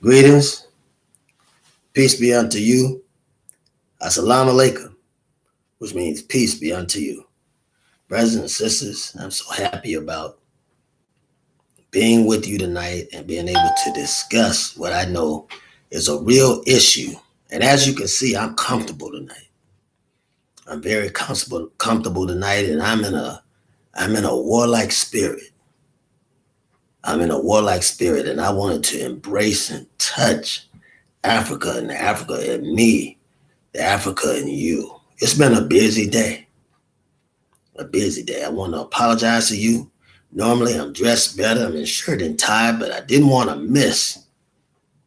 Greetings, peace be unto you. Assalamu alaikum, which means peace be unto you. Brothers and sisters, I'm so happy about being with you tonight and being able to discuss what I know is a real issue. And as you can see, I'm comfortable tonight. I'm very comfortable tonight, and I'm in a warlike spirit. I'm in a warlike spirit, and I wanted to embrace and touch Africa and Africa in me, the Africa in you. It's been a busy day. I want to apologize to you. Normally, I'm dressed better. I'm in shirt and tie, but I didn't want to miss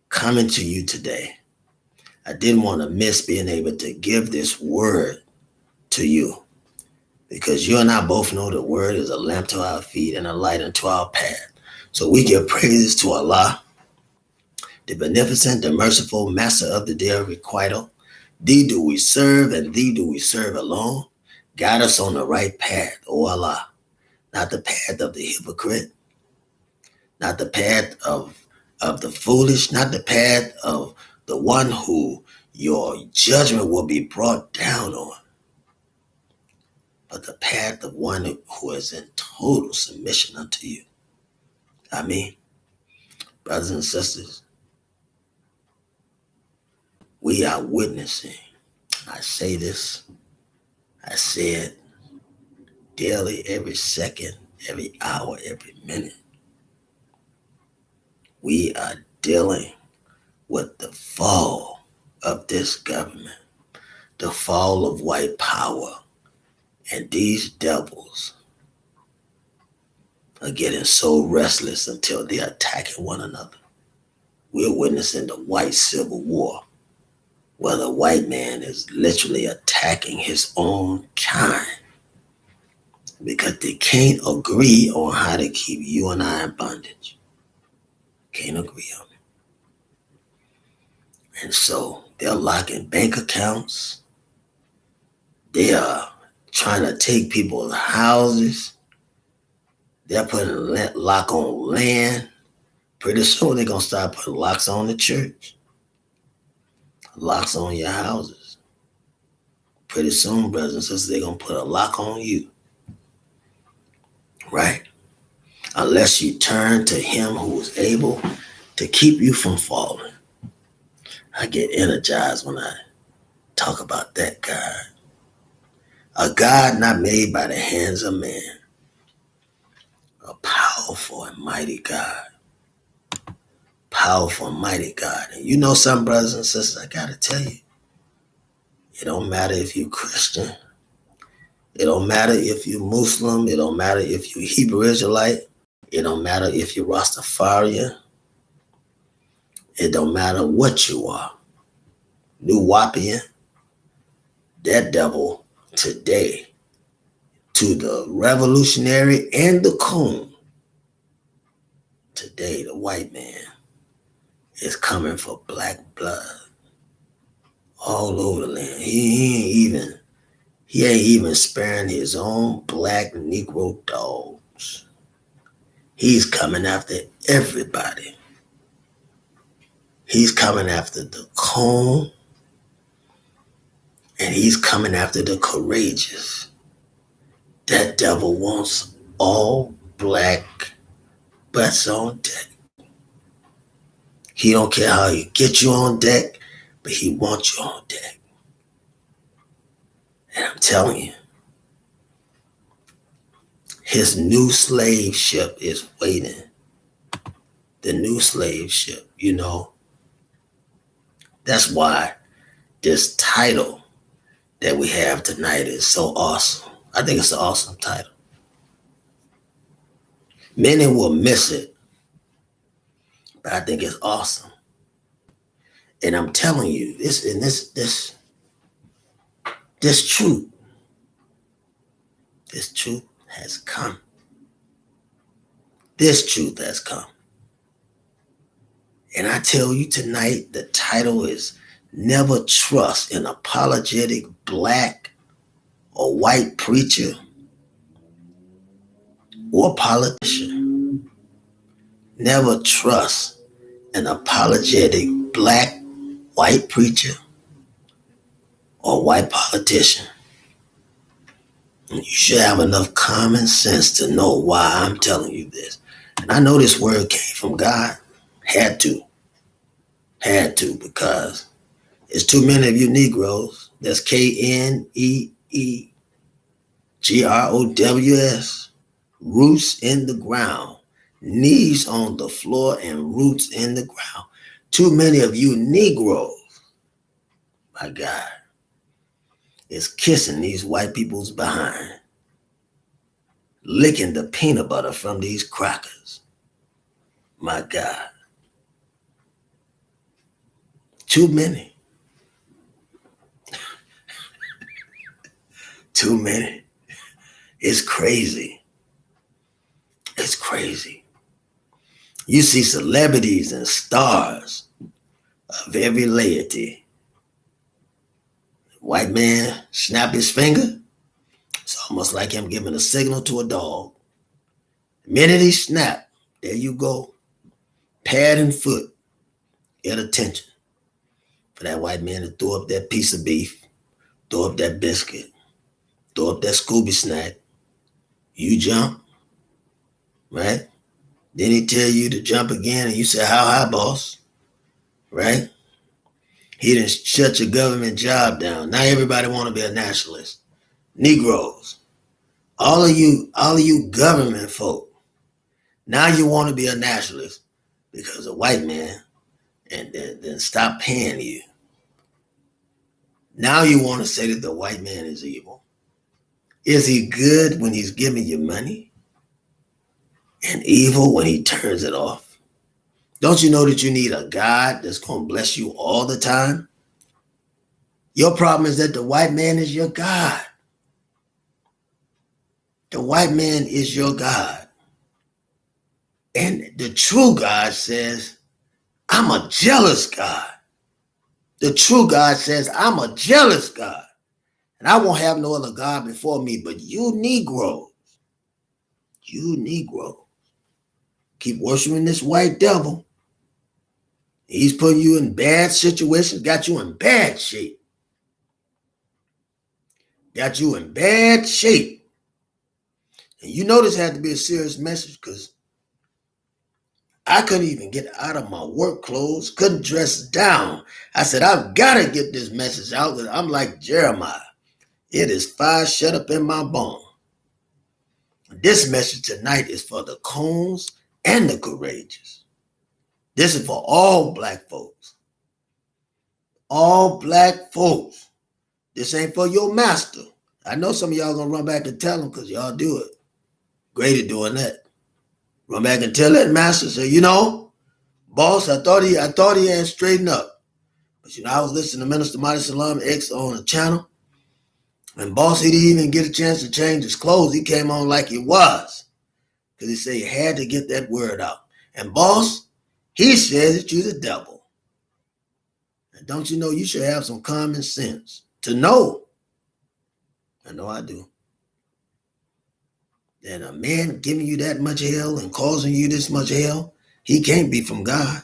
coming to you today. I didn't want to miss being able to give this word to you, because you and I both know the word is a lamp to our feet and a light unto our path. So we give praises to Allah, the beneficent, the merciful, master of the day of requital. Thee do we serve, and thee do we serve alone. Guide us on the right path, O Allah, not the path of the hypocrite, not the path of the foolish, not the path of the one who your judgment will be brought down on, but the path of one who is in total submission unto you. I mean, brothers and sisters, we are witnessing. I say this, I say it daily, every second, every hour, every minute. We are dealing with the fall of this government, the fall of white power, and these devils are getting so restless until they're attacking one another. We're witnessing the white civil war, where the white man is literally attacking his own kind because they can't agree on how to keep you and I in bondage. Can't agree on it. And so they're locking bank accounts. They are trying to take people's houses. They're putting a lock on land. Pretty soon they're going to start putting locks on the church. Locks on your houses. Pretty soon, brothers and sisters, they're going to put a lock on you. Right? Unless you turn to him who is able to keep you from falling. I get energized when I talk about that God. A God not made by the hands of man. A powerful and mighty God. Powerful and mighty God. And you know some brothers and sisters, I gotta tell you, it don't matter if you're Christian. It don't matter if you're Muslim. It don't matter if you're Hebrew Israelite. It don't matter if you're Rastafarian. It don't matter what you are. New Wapian. That devil today, to the revolutionary and the coon, today the white man is coming for black blood all over the land. He ain't even sparing his own black Negro dogs. He's coming after everybody. He's coming after the coon, and he's coming after the courageous. That devil wants all black butts on deck. He don't care how he get you on deck, but he wants you on deck. And I'm telling you, his new slave ship is waiting. The new slave ship, you know. That's why this title that we have tonight is so awesome. I think it's an awesome title. Many will miss it, but I think it's awesome. And I'm telling you, this truth has come. This truth has come. And I tell you tonight, the title is Never Trust an Apologetic Black or White Preacher or Politician. Never trust an apologetic black, white preacher or white politician. You should have enough common sense to know why I'm telling you this. And I know this word came from God. Had to, because it's too many of you Negroes. That's KNEEGROWS. Roots in the ground, knees on the floor and roots in the ground. Too many of you Negroes, my God, is kissing these white people's behind, licking the peanut butter from these crackers. My God. Too many. Too many. It's crazy. It's crazy. You see celebrities and stars of every laity. White man snap his finger. It's almost like him giving a signal to a dog. The minute he snap, there you go. Pad and foot at attention for that white man to throw up that piece of beef, throw up that biscuit, throw up that Scooby snack. You jump, right? Then he tell you to jump again and you say, how high, boss? Right? He done shut your government job down. Now everybody want to be a nationalist. Negroes, all of you government folk, now you want to be a nationalist because a white man and then stop paying you. Now you want to say that the white man is evil. Is he good when he's giving you money and evil when he turns it off? Don't you know that you need a God that's going to bless you all the time? Your problem is that the white man is your God. The white man is your God. And the true God says, I'm a jealous God. The true God says, I'm a jealous God. And I won't have no other God before me, but you Negroes, keep worshiping this white devil. He's putting you in bad situations, got you in bad shape. And you know this had to be a serious message because I couldn't even get out of my work clothes, couldn't dress down. I said, I've got to get this message out because I'm like Jeremiah. It is fire shut up in my bone. This message tonight is for the coons and the courageous. This is for all black folks. All black folks. This ain't for your master. I know some of y'all gonna run back and tell them because y'all do it. Great at doing that. Run back and tell that master, say, boss, I thought he had straightened up. But I was listening to Minister Mauricelm-Lei on the channel. And boss, he didn't even get a chance to change his clothes. He came on like he was. Because he said he had to get that word out. And boss, he says that you're the devil. And don't you know you should have some common sense to know? I know I do. That a man giving you that much hell and causing you this much hell, he can't be from God.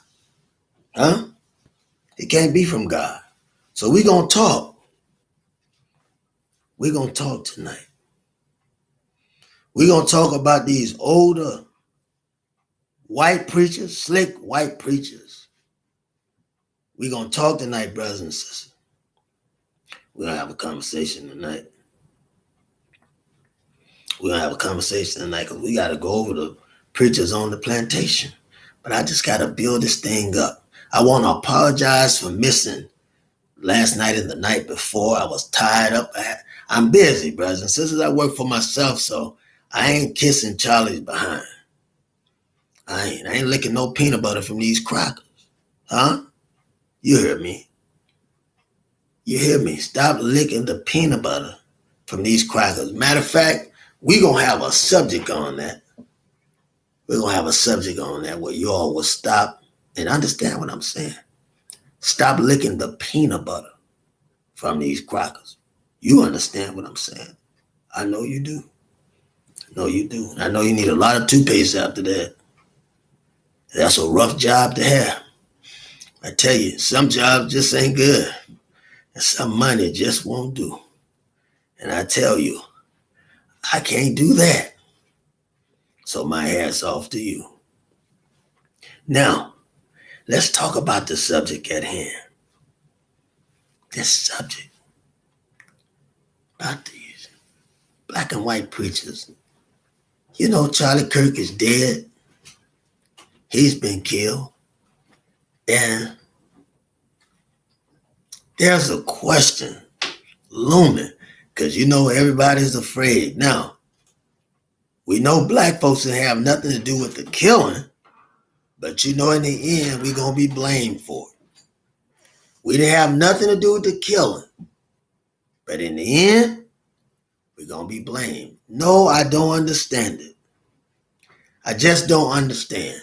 Huh? He can't be from God. So we're going to talk. We're going to talk tonight. We're going to talk about these older white preachers, slick white preachers. We're going to talk tonight, brothers and sisters. We're going to have a conversation tonight. We're going to have a conversation tonight because we got to go over the preachers on the plantation. But I just got to build this thing up. I want to apologize for missing last night and the night before. I was tied up. I'm busy, brothers and sisters. I work for myself, so I ain't kissing Charlie's behind. I ain't licking no peanut butter from these crackers. Huh? You heard me. Stop licking the peanut butter from these crackers. Matter of fact, we're going to have a subject on that. We're going to have a subject on that where you all will stop and understand what I'm saying. Stop licking the peanut butter from these crackers. You understand what I'm saying. I know you do. I know you need a lot of toothpaste after that. That's a rough job to have. I tell you, some jobs just ain't good, and some money just won't do. And I tell you, I can't do that. So my hat's off to you. Now, let's talk about the subject at hand. This subject about these black and white preachers. You know, Charlie Kirk is dead. He's been killed. And there's a question looming because you know everybody's afraid. Now, we know black folks didn't have nothing to do with the killing, but you know in the end, we're going to be blamed for it. We didn't have nothing to do with the killing, but in the end, we're going to be blamed. No, I don't understand it. I just don't understand.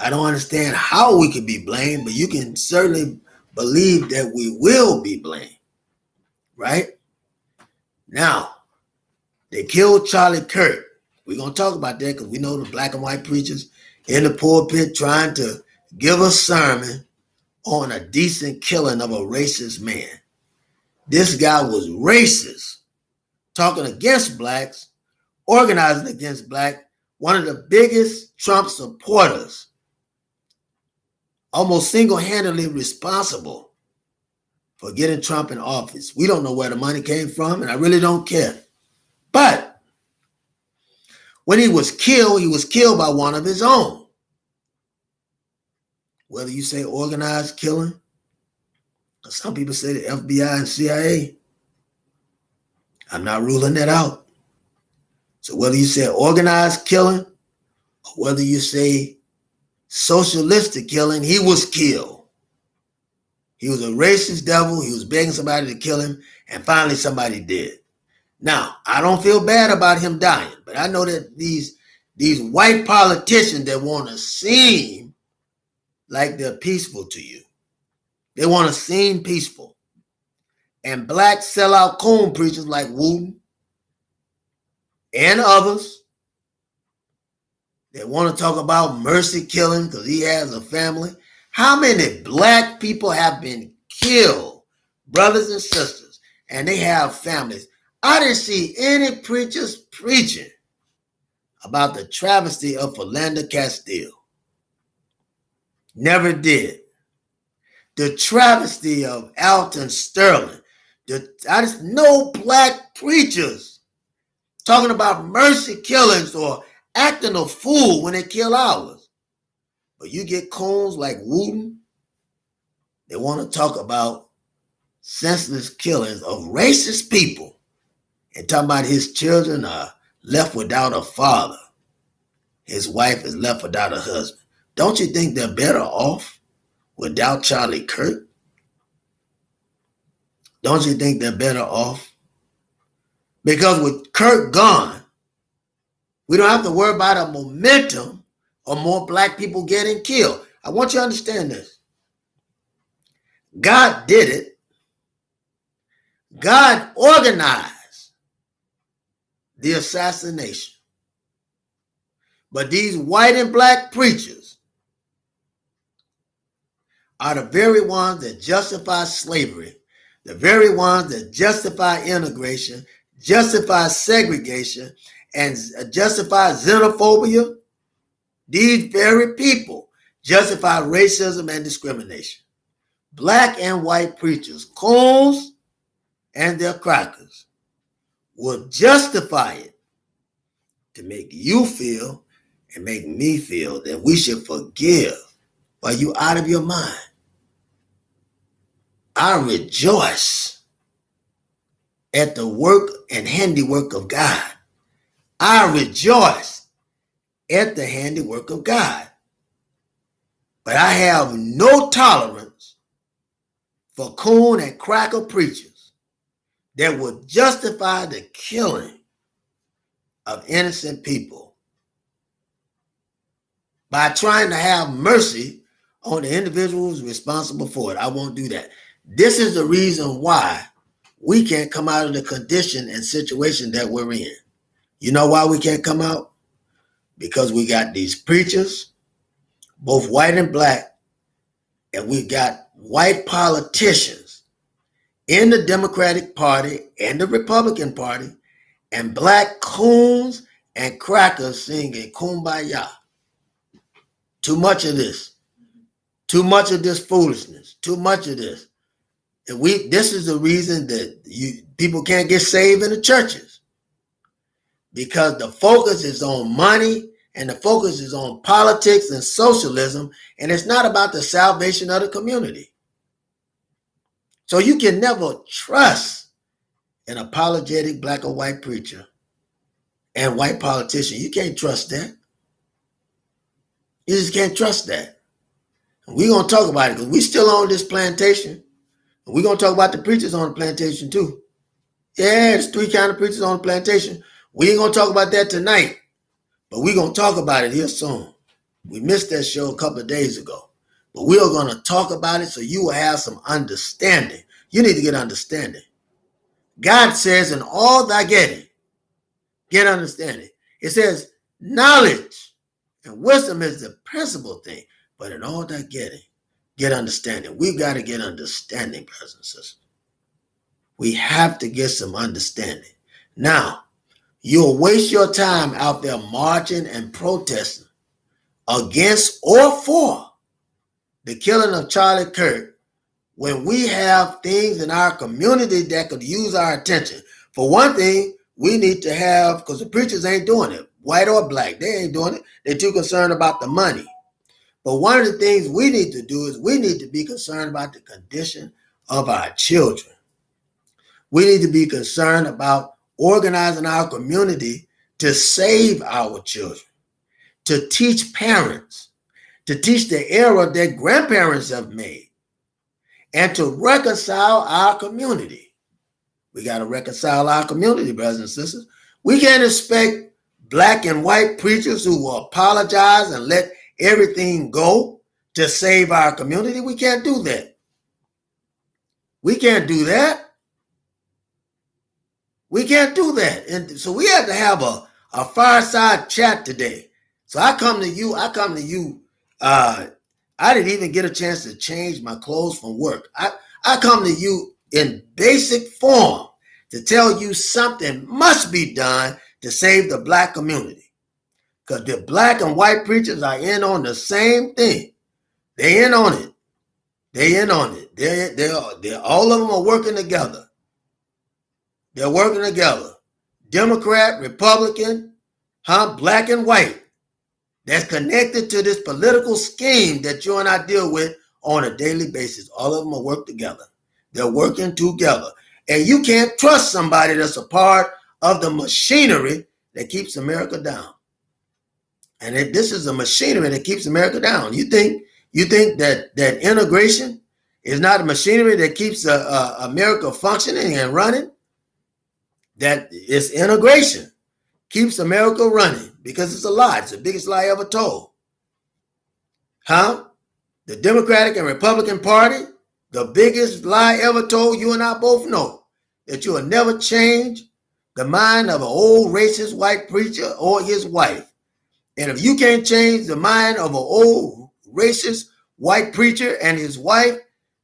I don't understand how we could be blamed, but you can certainly believe that we will be blamed, right? Now, they killed Charlie Kirk. We're going to talk about that because we know the black and white preachers in the pulpit trying to give a sermon on a decent killing of a racist man. This guy was racist, talking against blacks, organizing against black, one of the biggest Trump supporters, almost single-handedly responsible for getting Trump in office. We don't know where the money came from, and I really don't care. But when he was killed by one of his own. Whether you say organized killing, or some people say the FBI and CIA, I'm not ruling that out. So whether you say organized killing, or whether you say socialistic killing, he was killed. He was a racist devil. He was begging somebody to kill him, and finally somebody did. Now, I don't feel bad about him dying, but I know that these white politicians that want to seem like they're peaceful to you, they want to seem peaceful. And black sellout coon preachers like Wooten and others that want to talk about mercy killing because he has a family. How many black people have been killed, brothers and sisters, and they have families? I didn't see any preachers preaching about the travesty of Philando Castile. Never did. The travesty of Alton Sterling. I just know black preachers talking about mercy killings or acting a fool when they kill ours. But you get coons like Wooten, they want to talk about senseless killings of racist people and talking about his children are left without a father. His wife is left without a husband. Don't you think they're better off without Charlie Kirk? Don't you think they're better off? Because with Kirk gone, we don't have to worry about a momentum of more black people getting killed. I want you to understand this. God did it. God organized the assassination. But these white and black preachers are the very ones that justify slavery, the very ones that justify integration, justify segregation, and justify xenophobia. These very people justify racism and discrimination. Black and white preachers, coons and their crackers, will justify it to make you feel and make me feel that we should forgive. Are you out of your mind? I rejoice at the work and handiwork of God. I rejoice at the handiwork of God. But I have no tolerance for coon and cracker preachers that would justify the killing of innocent people by trying to have mercy on the individual who's responsible for it. I won't do that. This is the reason why we can't come out of the condition and situation that we're in. You know why we can't come out? Because we got these preachers, both white and black, And we got white politicians in the Democratic Party and the Republican Party, and black coons and crackers singing Kumbaya. Too much of this. Too much of this foolishness. Too much of this. And this is the reason that people can't get saved in the churches. Because the focus is on money and the focus is on politics and socialism, and it's not about the salvation of the community. So you can never trust an apologetic black or white preacher and white politician. You can't trust that. You just can't trust that. And we're going to talk about it because we still on this plantation. And we're going to talk about the preachers on the plantation too. Yeah, there's 3 kind of preachers on the plantation. We ain't going to talk about that tonight, but we're going to talk about it here soon. We missed that show a couple of days ago, but we are going to talk about it so you will have some understanding. You need to get understanding. God says, in all thy getting, get understanding. It says knowledge and wisdom is the principal thing, but in all thy getting, get understanding. We've got to get understanding, brothers and sisters. We have to get some understanding. Now, you'll waste your time out there marching and protesting against or for the killing of Charlie Kirk when we have things in our community that could use our attention. For one thing, we need to have, because the preachers ain't doing it, white or black, they ain't doing it. They're too concerned about the money. But one of the things we need to do is we need to be concerned about the condition of our children. We need to be concerned about organizing our community to save our children, to teach parents, to teach the error that grandparents have made, and to reconcile our community. We got to reconcile our community, brothers and sisters. We can't expect black and white preachers who will apologize and let everything go to save our community. We can't do that. We can't do that. We can't do that. And so we have to have a fireside chat today. So I come to you. I didn't even get a chance to change my clothes from work. I come to you in basic form to tell you something must be done to save the black community. Because the black and white preachers are in on the same thing. They in on it. They in on it. They're all of them are working together. They're working together. Democrat, Republican, black and white. That's connected to this political scheme that you and I deal with on a daily basis. All of them are working together. They're working together. And you can't trust somebody that's a part of the machinery that keeps America down. And this is a machinery that keeps America down. You think that integration is not a machinery that keeps America functioning and running? That it's integration keeps America running, because it's a lie. It's the biggest lie ever told. The Democratic and Republican Party, the biggest lie ever told. You and I both know that you will never change the mind of an old racist white preacher or his wife. And if you can't change the mind of an old racist white preacher and his wife,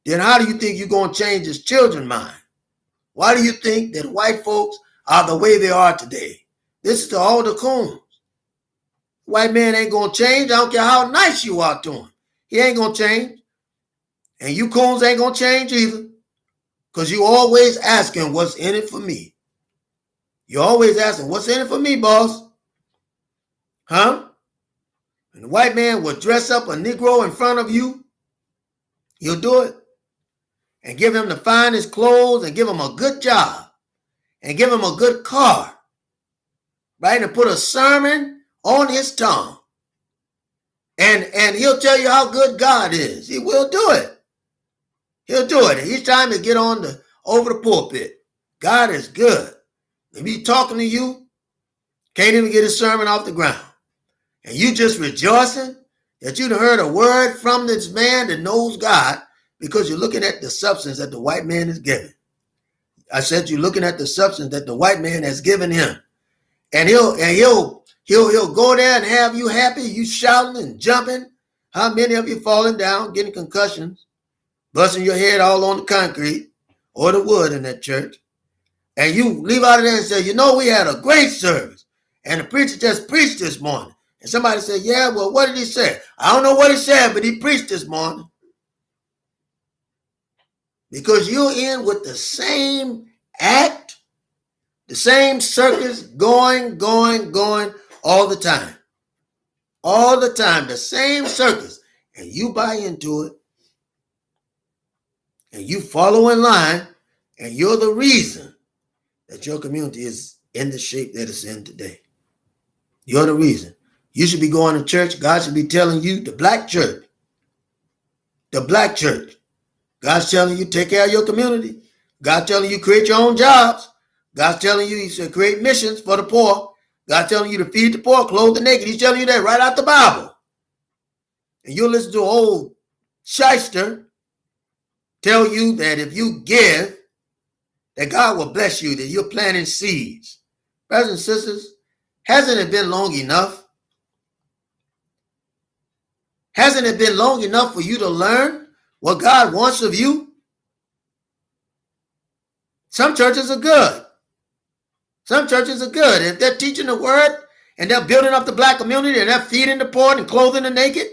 then how do you think you're going to change his children's mind? Why do you think that white folks are the way they are today? This is to all the coons. White man ain't going to change. I don't care how nice you are to him. He ain't going to change. And you coons ain't going to change either. Because you always asking what's in it for me. You're always asking, what's in it for me, boss? And the white man will dress up a Negro in front of you. He'll do it. And give him the finest clothes and give him a good job. And give him a good car. Right? And put a sermon on his tongue. And he'll tell you how good God is. He will do it. He'll do it. And each time he get over the pulpit, God is good. If he's talking to you, can't even get his sermon off the ground. And you just rejoicing that you heard a word from this man that knows God, because you're looking at the substance that the white man is giving. I said you're looking at the substance that the white man has given him. And he'll go there and have you happy, you shouting and jumping, How many of you falling down, getting concussions, busting your head all on the concrete or the wood in that church, and you leave out of there and say, you know, we had a great service, and the preacher just preached this morning. And somebody said, yeah, well, what did he say? I don't know what he said, but he preached this morning. Because you're in with the same act, the same circus, going all the time. All the time, the same circus. And you buy into it, and you follow in line, and you're the reason that your community is in the shape that it's in today. You're the reason. You should be going to church. God should be telling you, the black church. God's telling you, take care of your community. God's telling you, create your own jobs. God's telling you should create missions for the poor. God's telling you to feed the poor, clothe the naked. He's telling you that right out the Bible. And you'll listen to an old shyster tell you that if you give, that God will bless you, that you're planting seeds. Brothers and sisters, hasn't it been long enough? Hasn't it been long enough for you to learn what God wants of you? Some churches are good. If they're teaching the word and they're building up the black community and they're feeding the poor and clothing the naked,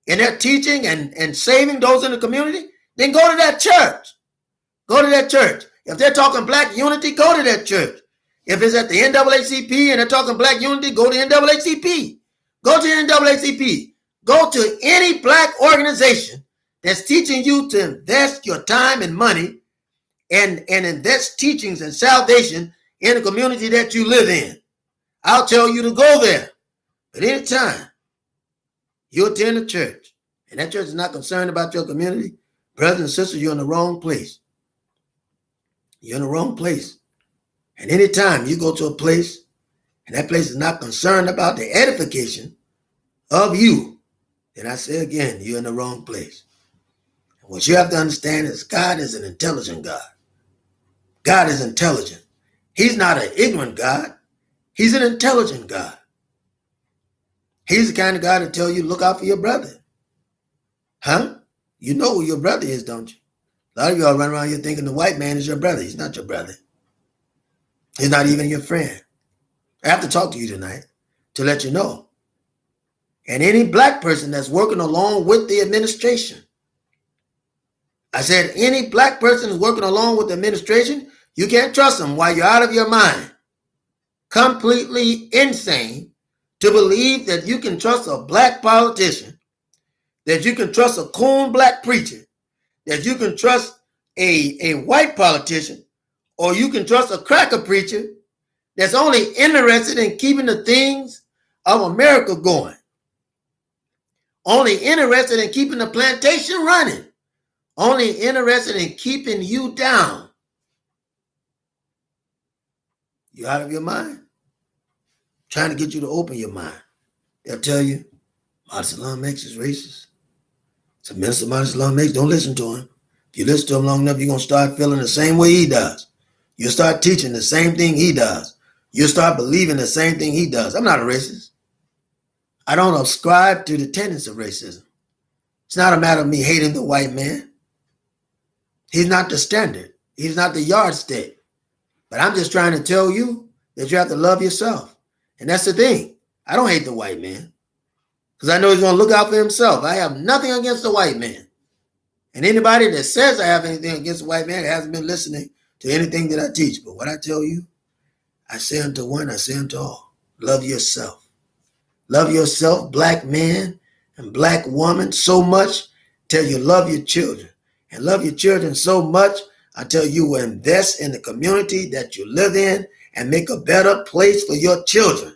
and they're teaching and saving those in the community, then go to that church. Go to that church. If they're talking black unity, go to that church. If it's at the NAACP and they're talking black unity, go to NAACP. Go to NAACP. Go to any black organization that's teaching you to invest your time and money and invest teachings and salvation in the community that you live in. I'll tell you to go there. But anytime you attend a church and that church is not concerned about your community, brothers and sisters, you're in the wrong place. You're in the wrong place. And anytime you go to a place and that place is not concerned about the edification of you, then I say again, you're in the wrong place. And what you have to understand is God is an intelligent God. God is intelligent. He's not an ignorant God. He's an intelligent God. He's the kind of God to tell you, look out for your brother. Huh? You know who your brother is, don't you? A lot of y'all run around here thinking the white man is your brother. He's not your brother. He's not even your friend. I have to talk to you tonight to let you know. And any black person that's working along with the administration, I said any black person who's working along with the administration, you can't trust them while you're out of your mind. Completely insane to believe that you can trust a black politician, that you can trust a coon black preacher, that you can trust a white politician, or you can trust a cracker preacher that's only interested in keeping the things of America going, only interested in keeping the plantation running, only interested in keeping you down. You out of your mind? Trying to get you to open your mind. They'll tell you, Mauricelm-Lei is racist. So Minister Mauricelm-Lei, don't listen to him. If you listen to him long enough, you're going to start feeling the same way he does. You'll start teaching the same thing he does. You'll start believing the same thing he does. I'm not a racist. I don't ascribe to the tenets of racism. It's not a matter of me hating the white man. He's not the standard. He's not the yardstick. But I'm just trying to tell you that you have to love yourself. And that's the thing. I don't hate the white man because I know he's going to look out for himself. I have nothing against the white man. And anybody that says I have anything against the white man hasn't been listening to anything that I teach. But what I tell you, I say unto one, I say unto all, love yourself. Love yourself, black man and black woman, so much till you love your children. And love your children so much until you will invest in the community that you live in and make a better place for your children.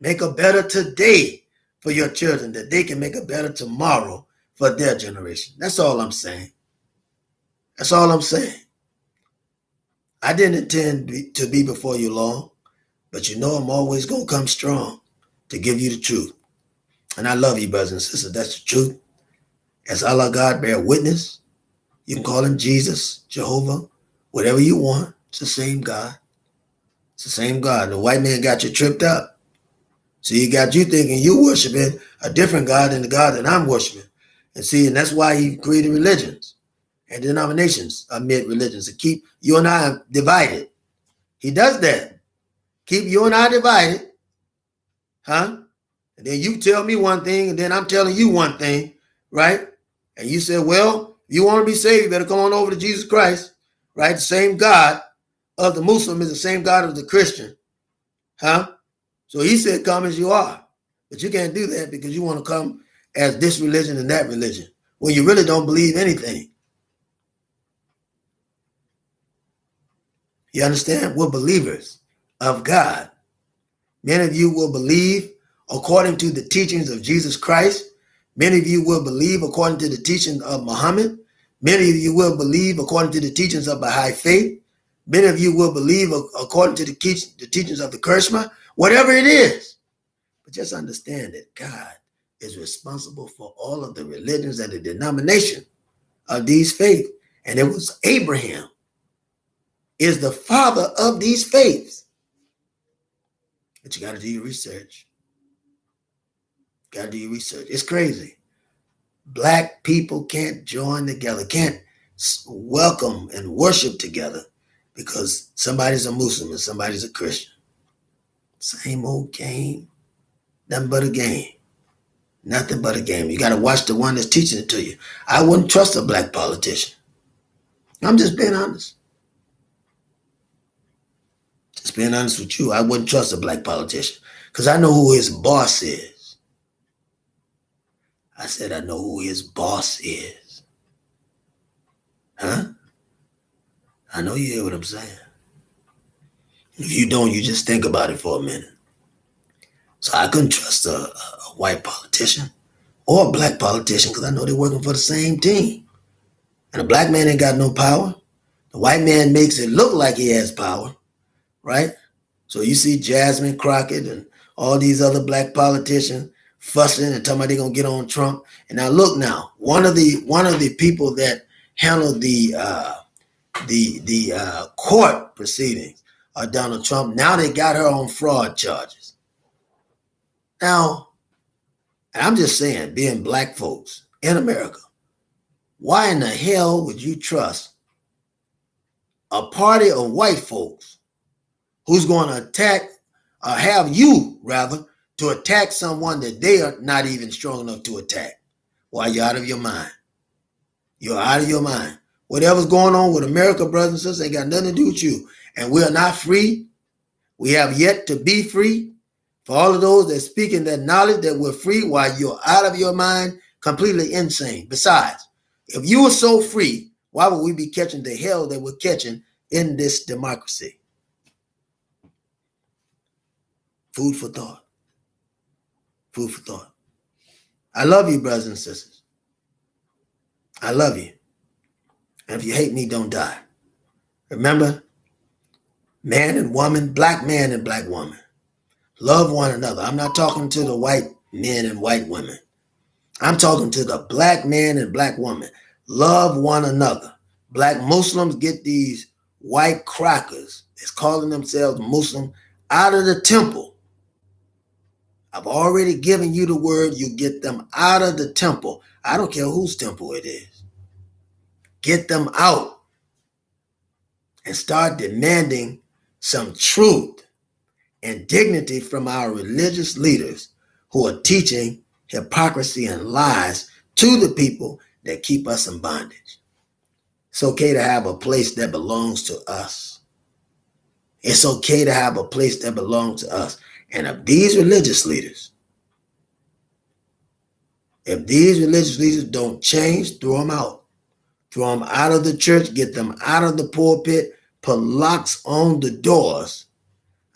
Make a better today for your children, that they can make a better tomorrow for their generation. That's all I'm saying. That's all I'm saying. I didn't intend to be before you long, but you know I'm always going to come strong to give you the truth. And I love you, brothers and sisters. That's the truth. As Allah God bear witness, you can call him Jesus, Jehovah, whatever you want. It's the same God. It's the same God. The white man got you tripped up. So you got you thinking you worshiping a different God than the God that I'm worshiping. And see, and that's why he created religions and denominations amid religions to keep you and I divided. He does that. Keep you and I divided. Huh? And then you tell me one thing, and then I'm telling you one thing, right? And you say, well, you want to be saved, you better come on over to Jesus Christ, right? The same God of the Muslim is the same God of the Christian. Huh? So he said, come as you are. But you can't do that because you want to come as this religion and that religion when you really don't believe anything. You understand? We're believers of God. Many of you will believe according to the teachings of Jesus Christ. Many of you will believe according to the teachings of Muhammad. Many of you will believe according to the teachings of Baha'i faith. Many of you will believe according to the teachings of the Kurshma. Whatever it is. But just understand that God is responsible for all of the religions and the denomination of these faiths. And it was Abraham is the father of these faiths. But you got to do your research. Got to do your research. It's crazy. Black people can't join together, can't welcome and worship together because somebody's a Muslim and somebody's a Christian. Same old game. Nothing but a game. Nothing but a game. You got to watch the one that's teaching it to you. I wouldn't trust a black politician. I'm just being honest. Just being honest with you. I wouldn't trust a black politician because I know who his boss is. I said I know who his boss is. Huh? I know you hear what I'm saying. If you don't, you just think about it for a minute. So I couldn't trust a white politician or a black politician because I know they're working for the same team. And a black man ain't got no power. The white man makes it look like he has power, right? So you see Jasmine Crockett and all these other black politicians fussing and talking about they're gonna get on Trump. And now look now, one of the people that handled the court proceedings of Donald Trump, now they got her on fraud charges. Now, and I'm just saying, being black folks in America, why in the hell would you trust a party of white folks who's going to attack, or have you rather, to attack someone that they are not even strong enough to attack? Why, you're out of your mind. You're out of your mind. Whatever's going on with America, brothers and sisters, ain't got nothing to do with you. And we are not free. We have yet to be free. For all of those that speak in that knowledge that we're free, while you're out of your mind, completely insane. Besides, if you were so free, why would we be catching the hell that we're catching in this democracy? Food for thought. Food for thought. I love you, brothers and sisters. I love you. And if you hate me, don't die. Remember, man and woman, black man and black woman, love one another. I'm not talking to the white men and white women. I'm talking to the black man and black woman. Love one another. Black Muslims get these white crackers, it's calling themselves Muslim, out of the temple. I've already given you the word. You get them out of the temple. I don't care whose temple it is. Get them out and start demanding some truth and dignity from our religious leaders who are teaching hypocrisy and lies to the people that keep us in bondage. It's okay to have a place that belongs to us. It's okay to have a place that belongs to us. And if these religious leaders don't change, throw them out. Throw them out of the church, get them out of the pulpit, put locks on the doors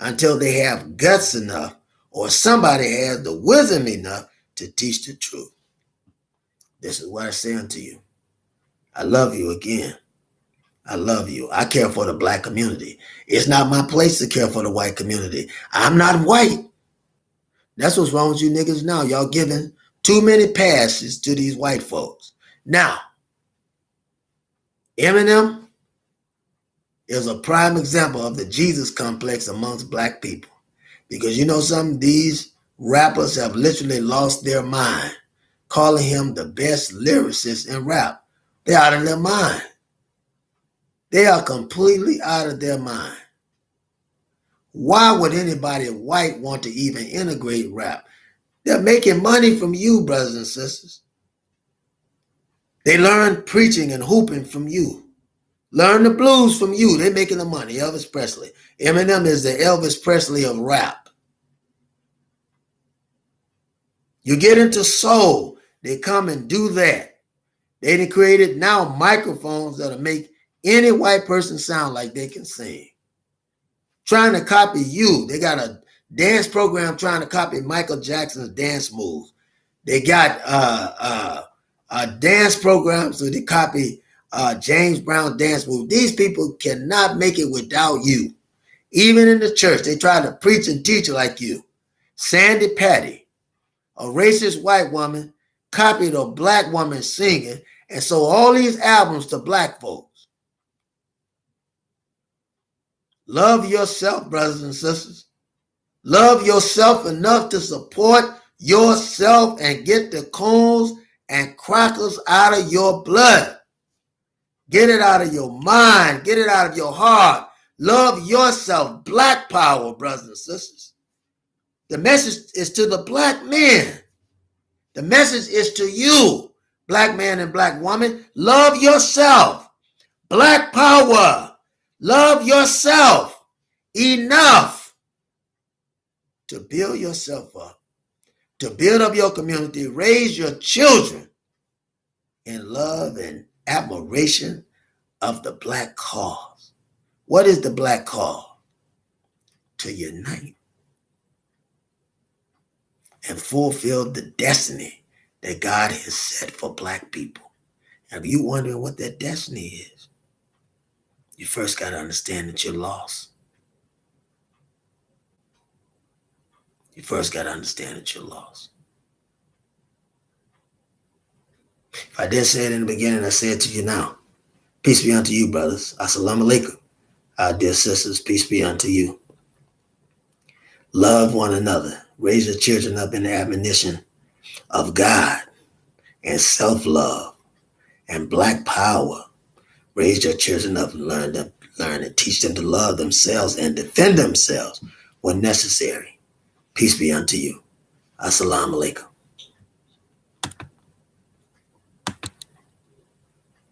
until they have guts enough or somebody has the wisdom enough to teach the truth. This is what I say unto you. I love you again. I love you. I care for the black community. It's not my place to care for the white community. I'm not white. That's what's wrong with you niggas now. Y'all giving too many passes to these white folks. Now, Eminem is a prime example of the Jesus complex amongst black people. Because you know something, these Rappers have literally lost their mind, calling him the best lyricist in rap. They're out of their mind. They are completely out of their mind. Why would anybody white want to even integrate rap? They're making money from you, brothers and sisters. They learn preaching and hooping from you. Learn the blues from you. They're making the money. Elvis Presley. Eminem is the Elvis Presley of rap. You get into soul, they come and do that. They created now microphones that'll make any white person sound like they can sing. Trying to copy you. They got a dance program trying to copy Michael Jackson's dance moves. They got a dance program so they copy James Brown's dance move. These people cannot make it without you. Even in the church, they try to preach and teach like you. Sandy Patty, a racist white woman, copied a black woman singing and sold all these albums to black folks. Love yourself, brothers and sisters. Love yourself enough to support yourself and get the cones and crackers out of your blood. Get it out of your mind. Get it out of your heart. Love yourself. Black power, brothers and sisters. The message is to the black men. The message is to you, black man and black woman. Love yourself. Black power. Love yourself enough to build yourself up, to build up your community, raise your children in love and admiration of the black cause. What is the black cause? To unite and fulfill the destiny that God has set for black people. And if you're wondering what that destiny is, you first got to understand that you're lost. You first got to understand that you're lost. If I didn't say it in the beginning, I say it to you now. Peace be unto you, brothers. Assalamu alaikum. Our dear sisters, peace be unto you. Love one another. Raise your children up in the admonition of God and self-love and black power. Raise your children up and learn and teach them to love themselves and defend themselves when necessary. Peace be unto you. Assalamu alaikum.